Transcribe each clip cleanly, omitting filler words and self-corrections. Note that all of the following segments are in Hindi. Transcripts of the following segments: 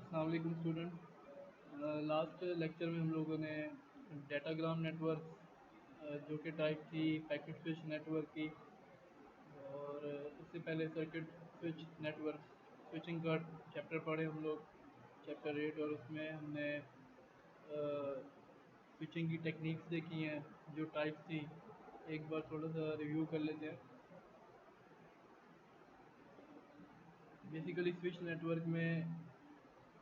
अस्सलाम वालेकुम स्टूडेंट। लास्ट लेक्चर में हम लोगों ने डेटाग्राम नेटवर्क जो कि टाइप थी पैकेट स्विच नेटवर्क की, और उससे पहले सर्किट स्विच नेटवर्क स्विचिंग का चैप्टर पढ़े हम लोग, चैप्टर 8। और उसमें हमने स्विचिंग की टेक्निक्स देखी हैं जो टाइप थी। एक बार थोड़ा सा रिव्यू कर लेते हैं। बेसिकली स्विच नेटवर्क में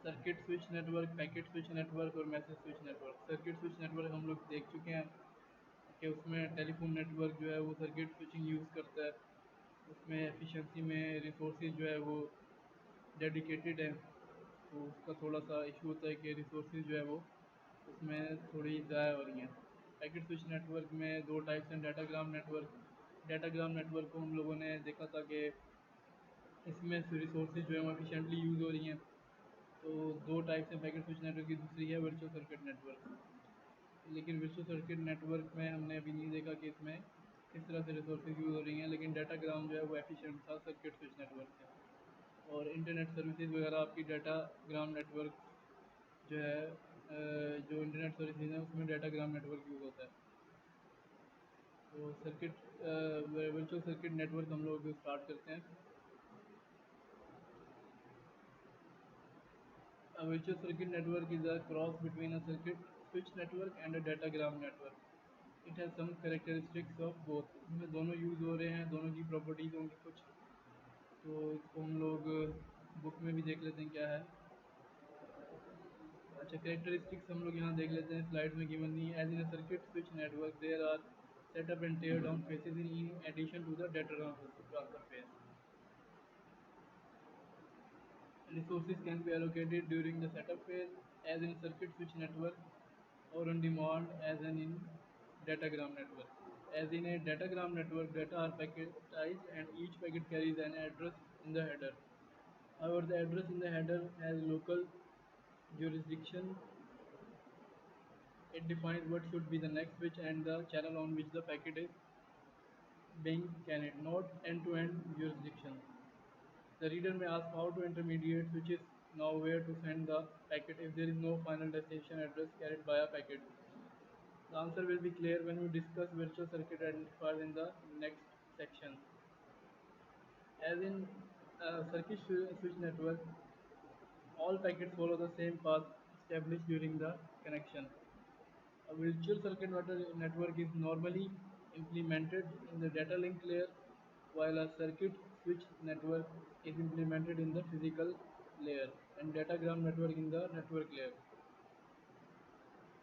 circuit switch network, packet switch network और message switch network. Circuit switch network हम लोग देख चुके हैं कि उसमें टेलीफोन नेटवर्क जो है वो सर्किट स्विचिंग यूज़ करता है। उसमें एफिशिएंसी में रिसोर्सेज जो है वो डेडिकेटेड है, तो उसका थोड़ा सा इशू होता है कि रिसोर्सेज जो है वो उसमें थोड़ी ज़ाया हो रही हैं। पैकेट स्विच नेटवर्क में दो टाइप्स हैं, डाटाग्राम नेटवर्क। डाटाग्राम नेटवर्क को हम लोगों ने देखा था कि इसमें रिसोर्सेज जो है वो एफिशिएंटली यूज़ हो रही हैं। तो दो टाइप्स हैं पैकेट स्विच नेटवर्क की। दूसरी है वर्चुअल सर्किट नेटवर्क। लेकिन वर्चुअल सर्किट नेटवर्क में हमने अभी नहीं देखा कि इसमें किस तरह से रिसोर्सेज यूज़ हो रही हैं, लेकिन डाटाग्राम जो है वो एफिशिएंट था सर्किट स्विच नेटवर्क से। और इंटरनेट सर्विसेज वगैरह आपकी डाटाग्राम नेटवर्क जो है, जो इंटरनेट सर्विसेज है उसमें डाटाग्राम नेटवर्क यूज़ होता है। तो सर्किट वर्चुअल सर्किट नेटवर्क हम लोग स्टार्ट करते हैं। A virtual circuit network is a cross between a circuit switch network and a datagram network. It has some characteristics of both. इसमें दोनों यूज़ हो रहे हैं, दोनों की प्रॉपर्टीज़ होंगी कुछ, तो इसको हम लोग बुक में भी देख लेते हैं क्या है। अच्छा, कैरेक्टरिस्टिक्स हम लोग यहाँ देख लेते हैं, स्लाइड में गिवन नहीं है। As in circuit switch network there are setup and tear down phases in addition to the data transfer phase. Resources can be allocated during the setup phase as in circuit switch network, or on demand as in datagram network. As in a datagram network, data are packetized and each packet carries an address in the header. However, the address in the header has local jurisdiction. It defines what should be the next switch and the channel on which the packet is being carried, not end-to-end jurisdiction. The reader may ask how to intermediate switches know where to send the packet if there is no final destination address carried by a packet. The answer will be clear when we discuss virtual circuit identifiers in the next section. As in circuit switch network, all packets follow the same path established during the connection. A virtual circuit network is normally implemented in the data link layer, while a circuit switch network is implemented in the physical layer and datagram network in the network layer.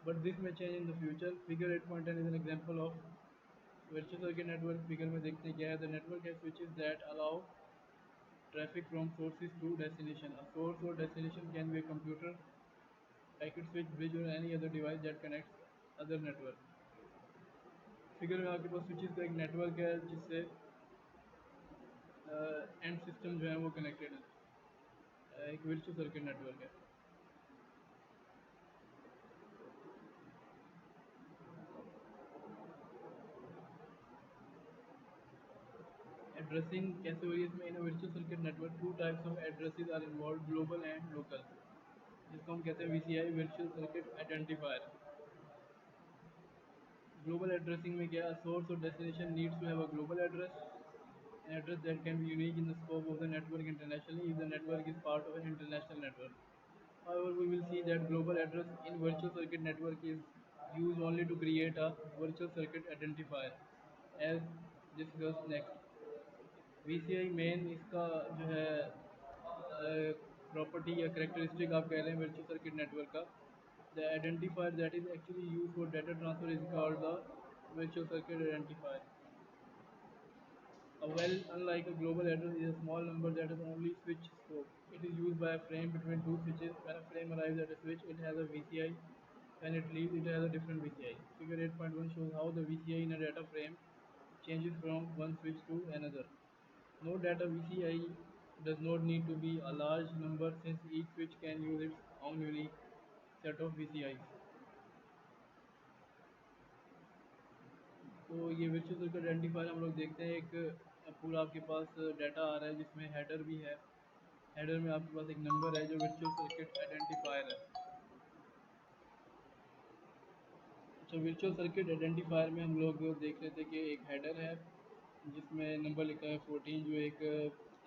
But this may change in the future. Figure 8.10 is an example of virtual circuit network. Figure में देखते हैं क्या है. The network has switches that allow traffic from sources to destination. A source or destination can be a computer, packet switch, bridge, or any other device that connects other network. Figure में आपके पास स्विचेस का एक नेटवर्क है जिससे एंड सिस्टम जो है वो कनेक्टेड है, एक वर्चुअल सर्किट नेटवर्क है। एड्रेसिंग कैसे हो रही है इसमें? In virtual circuit network two types of addresses are involve, global and local, जिसको हम कहते हैं VCI, virtual circuit identifier. Global addressing में क्या, सोर्स और destination needs to have a global address, an address that can be unique in the scope of the network internationally if the network is part of an international network. However, we will see that global address in virtual circuit network is used only to create a virtual circuit identifier, as discussed next. VCI main इसका जो है प्रॉपर्टी या करेक्टरिस्टिक आप कह रहे हैं वर्चुअल सर्किट नेटवर्क का, the identifier that is actually use for data transfer is called the virtual circuit identifier. A well, unlike a global address, is a small number that has only switch scope. It is used by a frame between two switches. When a frame arrives at a switch, it has a VCI. When it leaves, it has a different VCI. Figure 8.1 shows how the VCI in a data frame changes from one switch to another. Note that a VCI does not need to be a large number since each switch can use its own unique set of VCIs. तो ये वर्चुअल सर्किट आइडेंटिफायर हम लोग देखते हैं, एक पूरा आपके पास डाटा आ रहा है जिसमें हेडर भी है हेडर में आपके पास एक नंबर है जो वर्चुअल सर्किट आइडेंटिफायर है। अच्छा, वर्चुअल सर्किट आइडेंटिफायर में हम लोग देख रहे थे कि एक हेडर है जिसमें नंबर लिखा है 14, जो एक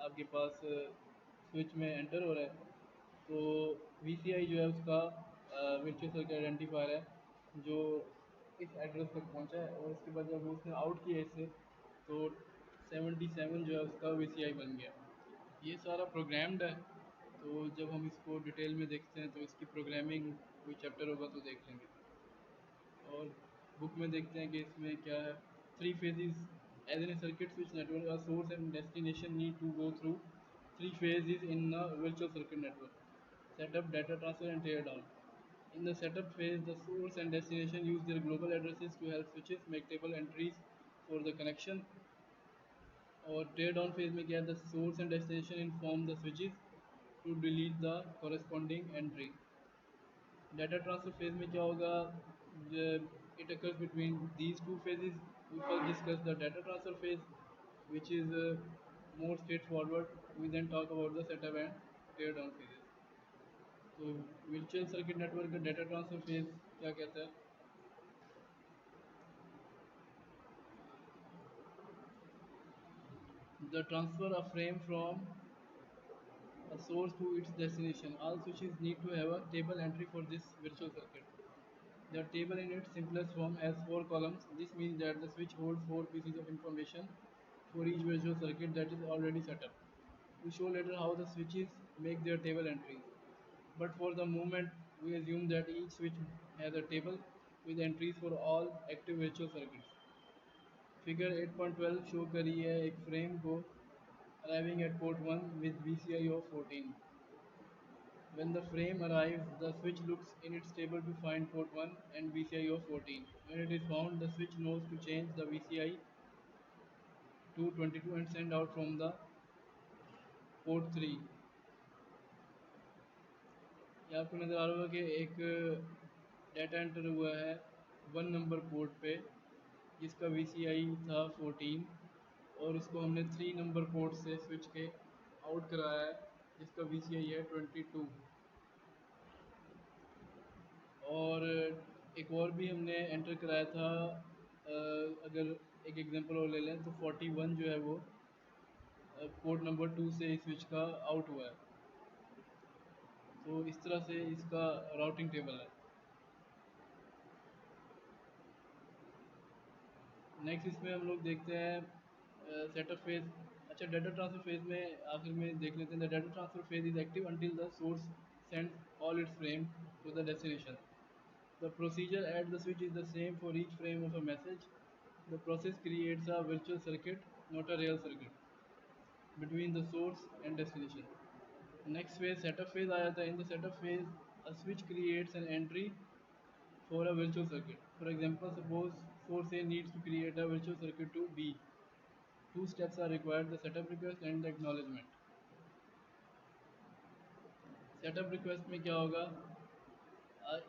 आपके पास स्विच में एंटर हो रहा है। तो VCI जो है उसका वर्चुअल सर्किट आइडेंटिफायर है जो इस एड्रेस तक पहुंचा है, और उसके बाद जब उसने आउट किया इससे तो 77 जो है उसका VCI बन गया। ये सारा प्रोग्राम्ड है। तो जब हम इसको डिटेल में देखते हैं तो इसकी प्रोग्रामिंग कोई चैप्टर होगा तो देख लेंगे। और बुक में देखते हैं कि इसमें क्या है। Three phases as in a circuit switch network, a source and destination need to go through three phases in a virtual circuit network: setup, data transfer, and tear down. In the setup phase, the source and destination use their global addresses to help switches make table entries for the connection. और tear down phase में क्या है, the source and destination inform the switches to delete the corresponding entry. Data transfer phase में क्या होगा, it occurs between these two phases. We first discuss the data transfer phase, which is more straightforward. We then talk about the setup and tear down phases. तो virtual circuit network का data transfer phase क्या कहता है? The transfer of frame from a source to its destination. All switches need to have a table entry for this virtual circuit. The table in its simplest form has four columns. This means that the switch holds four pieces of information for each virtual circuit that is already set up. We show later how the switches make their table entries. But for the moment, we assume that each switch has a table with entries for all active virtual circuits. Figure 8.12 show करी है एक फ्रेम को arriving at port 1 with VCI of 14. When the frame arrives, the switch looks in its table to find port 1 and VCI of 14. When it is found, the switch knows to change the VCI to 22 and send out from the port 3. ये आपको नज़र आ रहा होगा कि एक डाटा एंटर हुआ है 1 नंबर पोर्ट पे जिसका VCI था 14, और उसको हमने 3 नंबर पोर्ट से स्विच के आउट कराया है जिसका VCI है 22। और एक और भी हमने एंटर कराया था, अगर एक एग्जांपल और ले लें तो 41 जो है वो पोर्ट नंबर 2 से इस स्विच का आउट हुआ है। तो इस तरह से इसका राउटिंग टेबल है। नेक्स्ट इसमें हम लोग देखते हैं सेटअप फेज। अच्छा, डाटा ट्रांसफर फेज में आखिर में देख लेते हैं। The data transfer phase is active until the source sends all its frame to the destination. The procedure at the switch is the same for each frame of a message. The process creates a virtual circuit, not a real circuit, between the source and destination. Next phase, setup phase आ जाता है. In the setup phase, a switch creates an entry for a virtual circuit. For example, suppose source A needs to create a virtual circuit to B. Two steps are required: the setup request and the acknowledgement. Setup request में क्या होगा?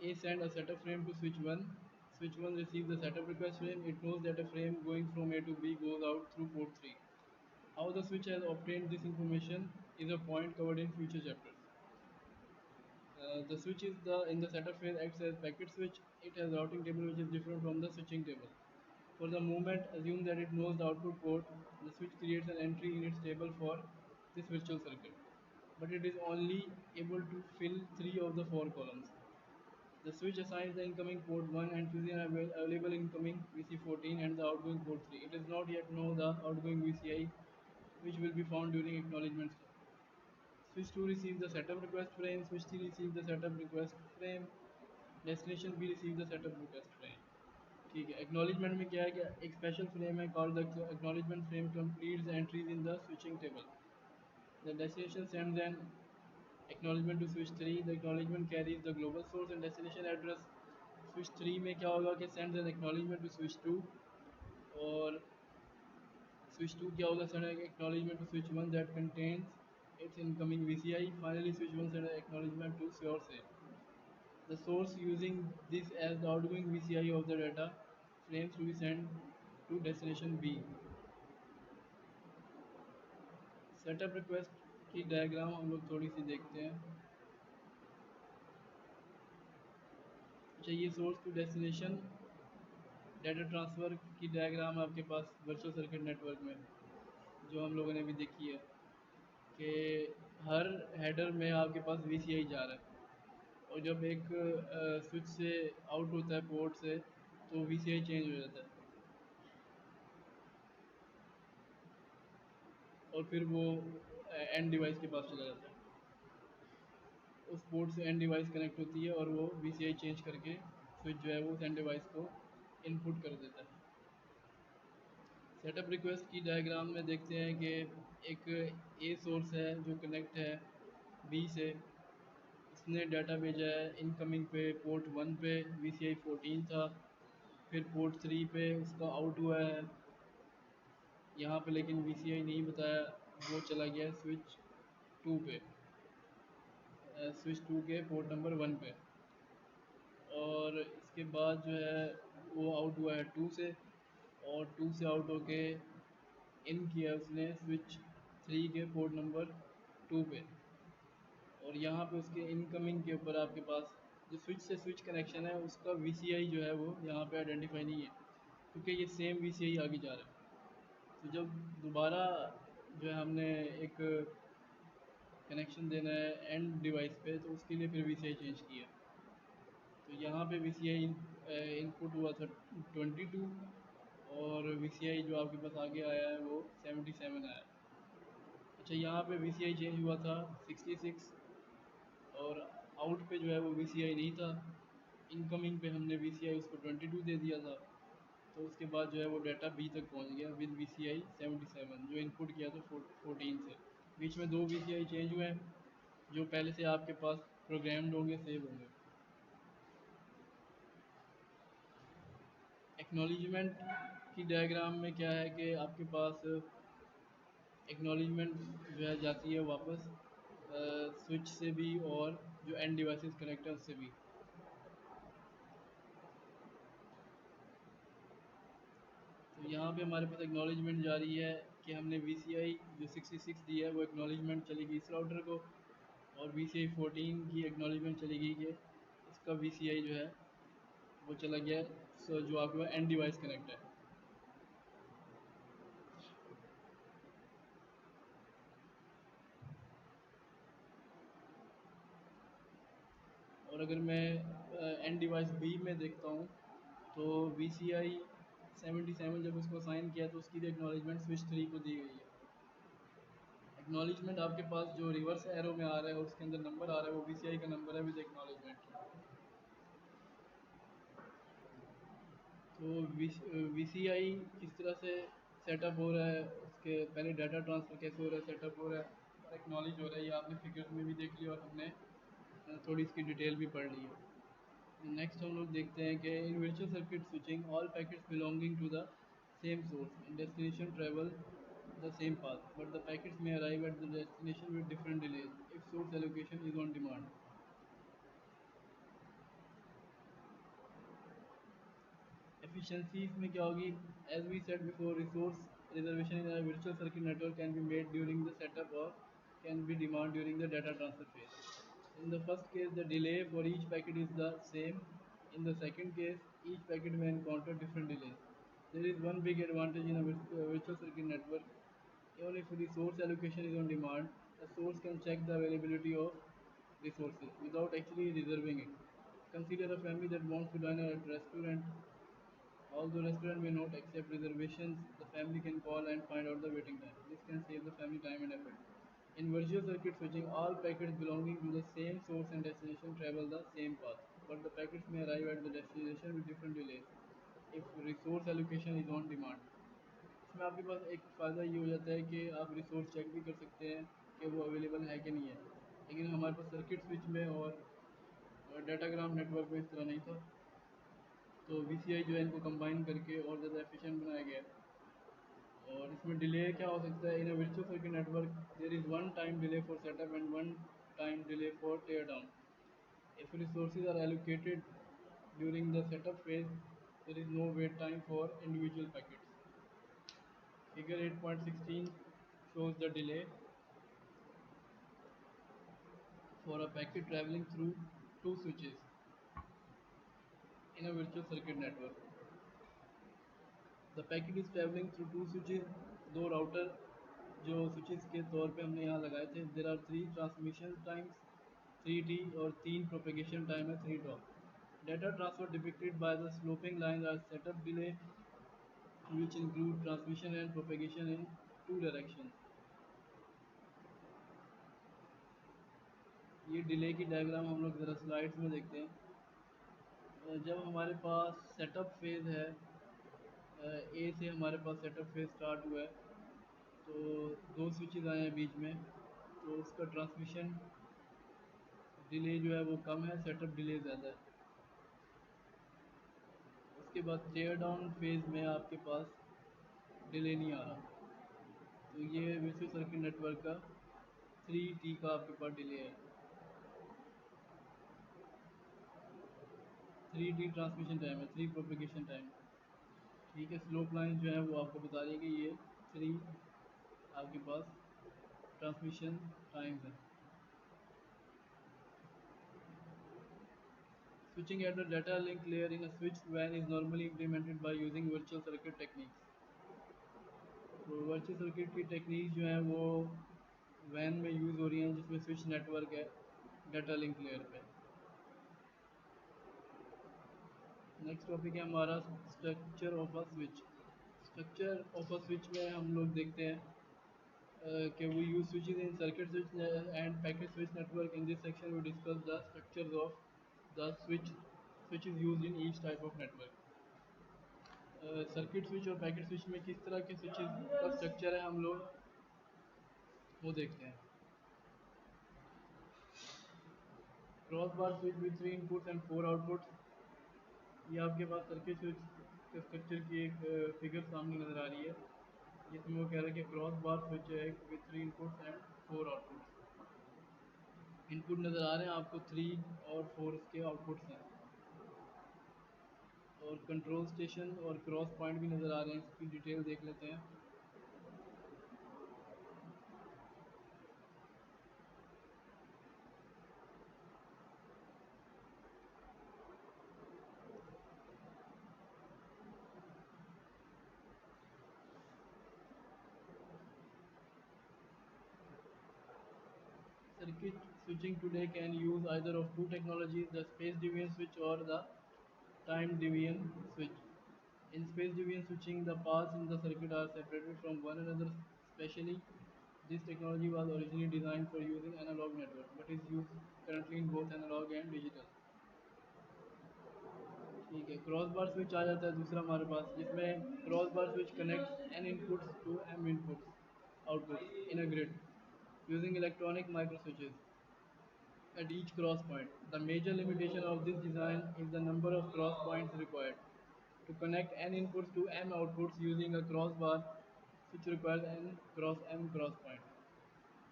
A send a setup frame to switch 1. Switch 1 receives the setup request frame. It knows that a frame going from A to B goes out through port 3. How the switch has obtained this information is a point covered in future chapters. The switch is the in the setup phase acts as packet switch. It has routing table which is different from the switching table. For the moment, assume that it knows the output port. The switch creates an entry in its table for this virtual circuit, but it is only able to fill three of the four columns. The switch assigns the incoming port 1 and chooses an available incoming VC14 and the outgoing port 3. It does not yet know the outgoing VCI, which will be found during acknowledgement step. Switch 2 receives the setup request frame, switch 3 receives the setup request frame, destination B receives the setup request frame. ठीक है, एक्नॉलेजमेंट में क्या है कि एक स्पेशल फ्रेम है called the acknowledgement frame completes the entries in the switching table. The destination sends an acknowledgement to switch 3. The acknowledgement carries the global source and destination address. Switch 3 में क्या होगा कि sends an acknowledgement to switch 2, और switch 2 क्या होगा, send an acknowledgement to switch 1 that contains its incoming VCI. Finally, switch 1 send an acknowledgement to source A. The source using this as the outgoing VCI of the data frames to be sent to destination B. Setup request की डायग्राम हम लोग थोड़ी सी देखते हैं। अच्छा, ये source to destination data transfer की डायग्राम आपके पास वर्चुअल सर्किट नेटवर्क में जो हम लोगों ने भी देखी है कि हर हेडर में आपके पास वीसीआई जा रहा है, और जब एक स्विच से आउट होता है पोर्ट से, तो वीसीआई चेंज हो जाता है और फिर वो एंड डिवाइस के पास चला जाता है। उस पोर्ट से एंड डिवाइस कनेक्ट होती है और वो वीसीआई चेंज करके स्विच जो है वो उस एंड डिवाइस को इनपुट कर देता है। सेटअप रिक्वेस्ट की डायग्राम में देखते हैं कि एक ए सोर्स है जो कनेक्ट है बी से। उसने डाटा भेजा है इनकमिंग पे पोर्ट 1 पे वी सी आई 14 था। फिर पोर्ट 3 पे उसका आउट हुआ है यहाँ पे, लेकिन वी सी आई नहीं बताया, वो चला गया स्विच 2 पे, स्विच 2 के पोर्ट नंबर 1 पे। और इसके बाद जो है वो आउट हुआ है 2 से, और 2 से आउट होके इन किया उसने स्विच 3 के पोर्ट नंबर 2 पे। और यहाँ पे उसके इनकमिंग के ऊपर आपके पास जो स्विच से स्विच कनेक्शन है उसका वीसीआई जो है वो यहाँ पे आइडेंटिफाई नहीं है, क्योंकि ये सेम वीसीआई आगे जा रहा है। तो जब दोबारा जो है हमने एक कनेक्शन देना है एंड डिवाइस पे, तो उसके लिए फिर वीसीआई चेंज किया। तो यहाँ पे वीसीआई इनपुट हुआ था 22, और वीसीआई जो आपके पास आगे आया है वो 77 आया। अच्छा, यहाँ पे वीसीआई चेंज हुआ था 66, और आउट पे जो है वो वीसीआई नहीं था। इनकमिंग पे हमने वीसीआई उसको 22 दे दिया था, तो उसके बाद जो है वो डाटा बी तक पहुंच गया विद वीसीआई 77 जो इनपुट किया था 14 से। बीच में दो वीसीआई चेंज हुए हैं जो पहले से आपके पास प्रोग्राम्ड होंगे, सेव होंगे। एक्नॉलेजमेंट की डायग्राम में क्या है कि आपके पास एक्नॉलेजमेंट जो है जाती है वापस स्विच से भी और जो एंड डिवाइसेस कनेक्ट है उससे भी। तो यहाँ पे हमारे पास एक्नॉलेजमेंट जा रही है कि हमने वीसीआई जो 66 दी है वो एक्नॉलेजमेंट चलेगी इस राउटर को, और वीसीआई 14 की एक्नॉलेजमेंट चलेगी कि इसका वीसीआई जो है वो चला गया जो आपके पास एंड डिवाइस कनेक्ट है। और अगर मैं एंड डिवाइस बी में देखता हूँ, तो वी सी आई 77 जब उसको साइन किया तो उसकी भी एक्नॉलेजमेंट स्विच 3 को दी गई है। एक्नॉलेजमेंट आपके पास जो रिवर्स एरो में आ रहा है उसके अंदर नंबर आ रहा है वो वी सी आई का नंबर है विद एक्नॉलेजमेंट। तो वी सी आई किस तरह से सेटअप हो रहा है, उसके पहले डाटा ट्रांसफ़र कैसे हो रहा है, सेटअप हो रहा है, एक्नॉलेज हो रहा है, ये आपने फिगर्स में भी देख लिया और हमने थोड़ी इसकी डिटेल भी पढ़ ली है। नेक्स्ट हम लोग देखते हैं कि in virtual circuit switching all packets belonging to the same source in destination travel the same path, but the packets may arrive at the destination with different delays if source allocation is on demand. Efficiencies में क्या होगी? As we said before, resource reservation in a virtual circuit network can be made during the setup or can be demand during the data transfer phase. In the first case, the delay for each packet is the same. In the second case, each packet may encounter different delays. There is one big advantage in a virtual circuit network. Even if resource allocation is on demand, a source can check the availability of resources without actually reserving it. Consider a family that wants to dine at a restaurant. Although restaurant may not accept reservations, the family can call and find out the waiting time. This can save the family time and effort. In virtual circuit switching, all packets belonging to the same source and destination travel the same path, but the packets may arrive at the destination with different delays if resource allocation is on demand. इसमें आपके पास एक फ़ायदा ये हो जाता है कि आप रिसोर्स चेक भी कर सकते हैं कि वो अवेलेबल है कि नहीं है, लेकिन हमारे पास सर्किट स्विच में और डाटाग्राम नेटवर्क में इस तरह नहीं था। तो वी सी आई जो है इनको कंबाइन करके और ज़्यादा एफिशिएंट बनाया गया है। और इसमें डिले क्या हो सकता है? In a virtual circuit network there is one time delay for setup and one time delay for tear down. If resources are allocated during the setup phase, there is no wait time for individual packets. Figure 8.16 shows the delay. for a packet traveling through two switches in a virtual circuit network. The packet is traveling through two switches, दो राउटर जो स्विचेस के तौर पे हमने यहाँ लगाए थे. There are three transmission times 3T और तीन प्रोपेगेशन टाइम है 3 Data transfer depicted by the sloping lines are setup delay which include transmission and propagation in two directions. ये डिले की डायग्राम हम लोग ज़रा स्लाइड्स में देखते हैं. जब हमारे पास सेटअप फेज़ है, ए से हमारे पास सेटअप फेज़ स्टार्ट हुआ है, तो दो स्विचेस आए हैं बीच में, तो उसका ट्रांसमिशन डिले जो है वो कम है, सेटअप डिले ज़्यादा है. उसके बाद टेयर डाउन फेज़ में आपके पास डिले नहीं आ रहा. तो ये विश्व सर्किट नेटवर्क का 3T का आपके पास डिले है. 3T ट्रांसमिशन टाइम है, 3 प्रोपेगेशन टाइम. ठीक है, स्लोप लाइन जो है वो आपको बता रही है कि ये 3 आपके पास ट्रांसमिशन टाइम्स है. Switching at the data link layer in a switched WAN is normally implemented by using virtual circuit techniques. तो वर्चुअल सर्किट की टेक्निक जो है वो वैन में यूज़ हो रही हैं जिसमें स्विच नेटवर्क है डाटा लिंक लेयर पे. नेक्स्ट टॉपिक है हमारा structure of a switch. Structure of a switch में हम लोग देखते हैं कि we use switches in circuit switch and packet switch network. In this section we discuss the structures of the switches used in each type of network. Circuit switch और पैकेट स्विच में किस तरह के स्विचेस का स्ट्रक्चर है हम लोग वो देखते हैं. Cross bar switch with 3 inputs and 4 outputs. ये आपके पास सर्किट स्विच के स्ट्रक्चर की एक फिगर सामने नज़र आ रही है जिसमें वो कह रहा है कि क्रॉस बार स्विच है with 3 inputs and 4 outputs. Input नज़र आ रहे हैं आपको 3 और 4 इसके आउटपुट्स हैं, और कंट्रोल स्टेशन और क्रॉस पॉइंट भी नज़र आ रहे हैं. इसकी डिटेल देख लेते हैं. Circuit switching today can use either of two technologies, the space deviant switch or the time deviant switch. In space deviant switching, the paths in the circuit are separated from one another specially. This technology was originally designed for using analog network, but is used currently in both analog and digital. ठीक है, क्रॉस बार स्विच आ जाता है दूसरा हमारे पास, जिसमें cross bar switch connect n inputs to m inputs outputs in a grid using electronic micro switches at each cross point. The major limitation of this design is the number of cross points required. To connect n inputs to m outputs using a crossbar switch requires n cross m cross point.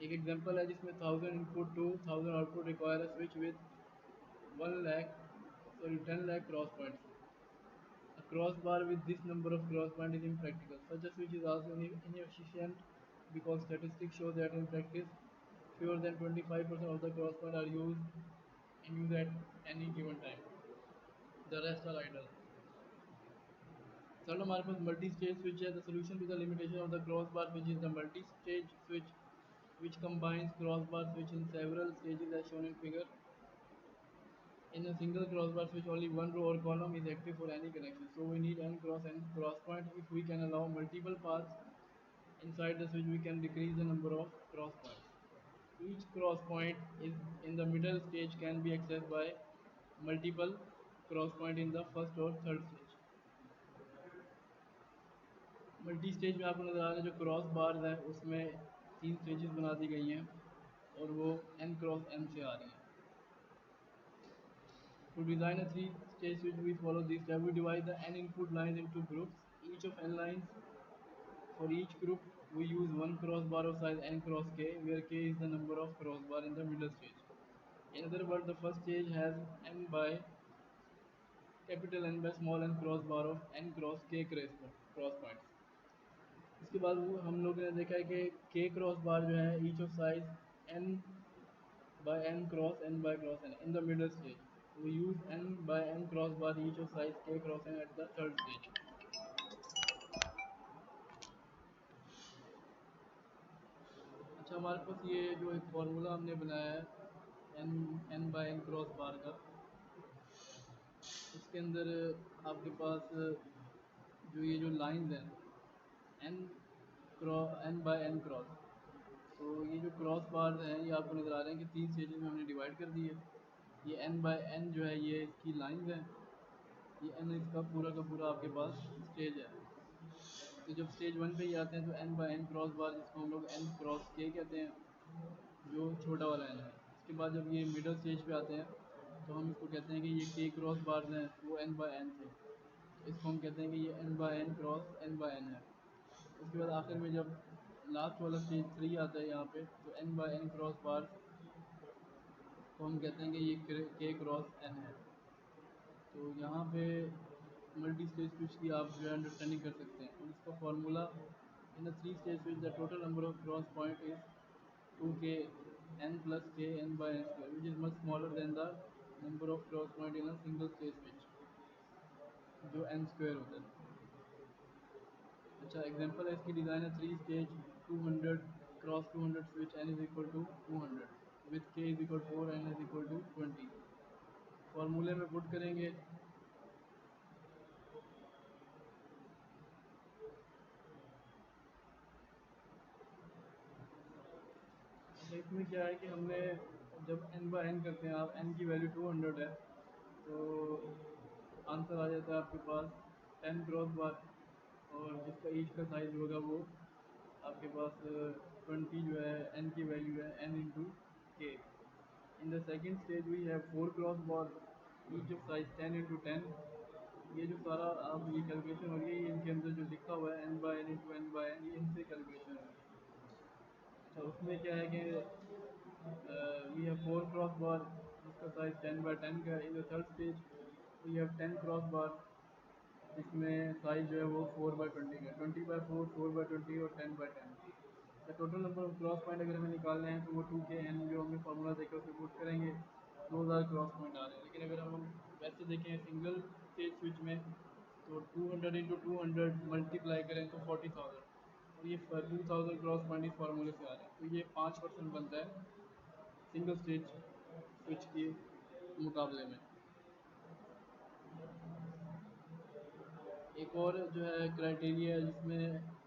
एक एग्जांपल है जिसमें 1000 input to 1000 output require a switch with 1 lakh 10 lakh cross points. A crossbar with this number of cross points is impractical. Such a switch is also inefficient because statistics show that in practice fewer than 25% of the cross points are used in use at any given time. The rest are idle. Third हमारे पास मल्टी स्टेज स्विच है. The solution to the limitation of the crossbar switch is the multistage switch which combines crossbar switch in several stages as shown in figure. In a single crossbar switch, only one row or column is active for any connection. So we need n cross n cross point. If we can allow multiple paths inside the switch, we can decrease the number of cross points. Each cross point is in the middle stage can be accessed by multiple cross point in the first or third stage. Multi stage में आपको नज़र आ रहा है जो क्रॉस बार्स हैं उसमें 3 स्टेजेस बना दी गई हैं और वो n क्रॉस n से आ रही हैं. To design a 3-stage switch, we follow this step. We divide the n input lines into groups. Each of n lines, for each group, we use one crossbar of size n cross k, where k is the number of crossbar in the middle stage. In other words, the first stage has n by capital N by small n crossbar of n cross k cross points. इसके बाद वो हम लोग ने देखा है कि k क्रॉस बार जो है each of size n by n cross n by cross n in the middle stage. We use n by n cross bar each of size k cross n at the third stage. अच्छा, हमारे पास ये जो एक फार्मूला हमने बनाया है n n by n crossbar का, इसके अंदर आपके पास जो ये जो लाइंस हैं n n by n cross, तो ये जो क्रॉस बार हैं ये आपको नज़र आ रहे हैं कि 3 स्टेजेस में हमने डिवाइड कर दी है। ये एन बाय एन जो है ये इसकी लाइंस हैं, ये एन इसका पूरा का पूरा आपके पास स्टेज है। तो जब स्टेज 1 पे ही आते हैं तो n by n crossbar, जिसको हम लोग एन क्रॉस के कहते हैं, जो छोटा वाला एन है। इसके बाद जब ये मिडल स्टेज पे आते हैं तो हम इसको कहते हैं कि ये के क्रॉस बार्स हैं, वो एन बाय एन थे, इसको हम कहते हैं कि ये n by n cross n by n है। उसके बाद आखिर में जब लास्ट वाला स्टेज 3 आता है यहाँ पे, तो n by n crossbar को हम कहते हैं कि ये के क्रॉस एन है। तो यहाँ पे मल्टी स्टेज स्विच की आप जो है अंडरस्टैंडिंग कर सकते हैं। और इसका formula in a 3 stage switch the total number of cross point is 2k n plus k n by n square, which is much smaller than the number of cross point in a single stage switch, जो n स्क्वायर होता है। अच्छा, एग्जांपल है इसकी डिज़ाइन है 3 stage 200 cross 200 switch n is equal to 200 with k is equal 4 n is equal to 20। फॉर्मूले में पुट करेंगे तो इसमें क्या है कि हमने जब n बाय n करते हैं, आप n की वैल्यू 200 है, तो आंसर आ जाता है आपके पास 10 क्रॉस बार, और जिसका ईच का साइज होगा वो आपके पास 20 जो है n की वैल्यू है n into k. In the second stage we have 4 crossbar each of size 10 into 10। ये जो सारा आप ये कैलकुलेशन हो रही है, ये इनके अंदर जो लिखा हुआ है n by n into n by n, ये इनसे कैलकुलेशन है। अच्छा, उसमें क्या है कि वी हैव 4 क्रॉस बार जिसका साइज 10 बाय 10 का। In the third stage we have 10 crossbar जिसमें साइज जो है वो 4 बाय 20 का, 20 बाय 4, 4 बाय 20 और 10 by 10। The total number of cross point अगर हमें निकालना है तो वो 2k n जो हमने फार्मूला देखा उसमें पुट करेंगे, 2000 क्रॉस पॉइंट आ रहे हैं। लेकिन अगर हम वैसे देखें सिंगल स्टेज स्विच में, तो 200 इंटू 200 मल्टीप्लाई करें तो 40,000, और ये 2000 क्रॉस पॉइंट इस फार्मूले से आ रहे हैं। तो ये 5% बनता है सिंगल स्टेज स्विच के मुकाबले में। एक और जो है क्राइटेरिया है जिसमें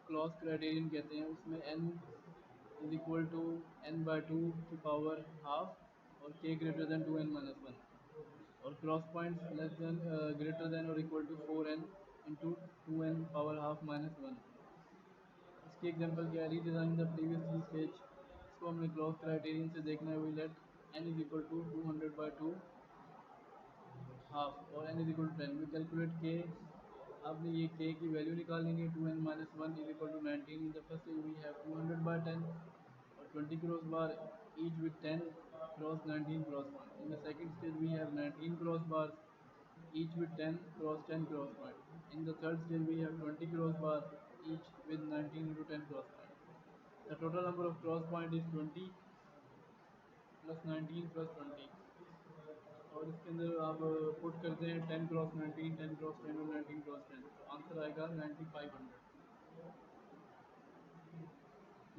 क्लॉज क्राइटेरियन कहते हैं, उसमें n is equal to n by two की पावर हाफ और k greater than 2n minus one, और cross points less than greater than और equal to 4n into 2n power half minus one. इसकी एग्जांपल क्या है, रीडिज़ाइन द प्रीवियस 3 स्टेज, इसको हमने क्लॉज क्राइटेरियन से देखना है। We let n is equal to 200 by two half और n is equal to 10। We calculate k, आपने ये k की वैल्यू निकालेंगे, 2n minus one is equal to 19। In the first stage we have 200 by 10 और 20 crossbar each with 10 cross 19 cross point. In the second stage we have 19 crossbar each with 10 cross 10 cross point. In the third stage we have 20 cross bar each with 19 into 10 cross point. The total number of cross point is 20 plus 19 plus 20, और इसके अंदर आप पुट करते हैं 10 क्रॉस 19, 10 क्रॉस 10 और 19 क्रॉस 10, तो आंसर आएगा 9500।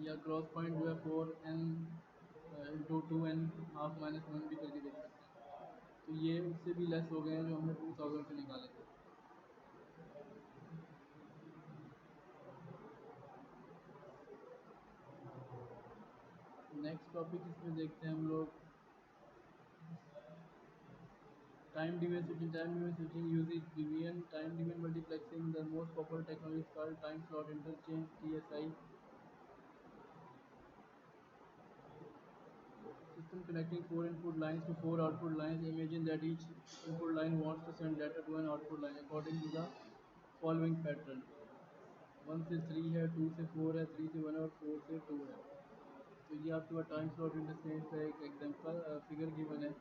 या क्रॉस पॉइंट जो है 4n into 2n half minus one भी करके देख सकते हैं। तो ये उससे भी लेस हो गए हैं जो हमने 2000 से निकाले थे। नेक्स्ट टॉपिक इसमें देखते हैं हम लोग time division switching. Time division switching uses division time division multiplexing. The most popular technology is called time slot interchange TSI system connecting 4 input lines to 4 output lines. Imagine that each input line wants to send data to an output line according to the following pattern: 1 से 3 है, 2 से 4 है, 3 से 1 और 4 से 2 है। तो ये आपके पास टाइम स्लॉट इंटरचेंज का एक एग्जांपल फिगर गिवन है।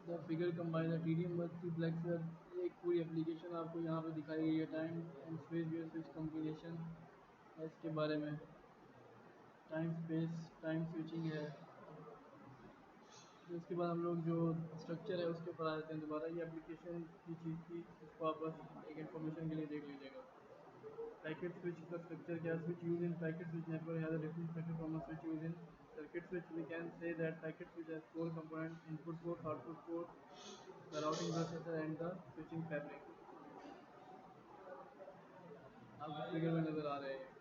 The figure combine the TDM multiplexer, ये एक पूरी एप्लीकेशन आपको यहाँ पे दिखाई गई है। Time and space based switch combination है इसके बारे में। टाइम स्विचिंग है। फिर उसके बाद हम लोग जो स्ट्रक्चर है उसके ऊपर आ जाते हैं दोबारा। ये एप्लीकेशन की चीज़ थी, इसको आप बस एक इन्फॉर्मेशन के लिए देख लीजिएगा। पैकेट स्विच का स्ट्रक्चर क्या? Switch use in packet switch network has a different structure from a switch use in circuit switch. We can say that packet switch has four components: input port, output port, the routing processor and the switching fabric. आपको फिगर में नज़र आ रहे हैं।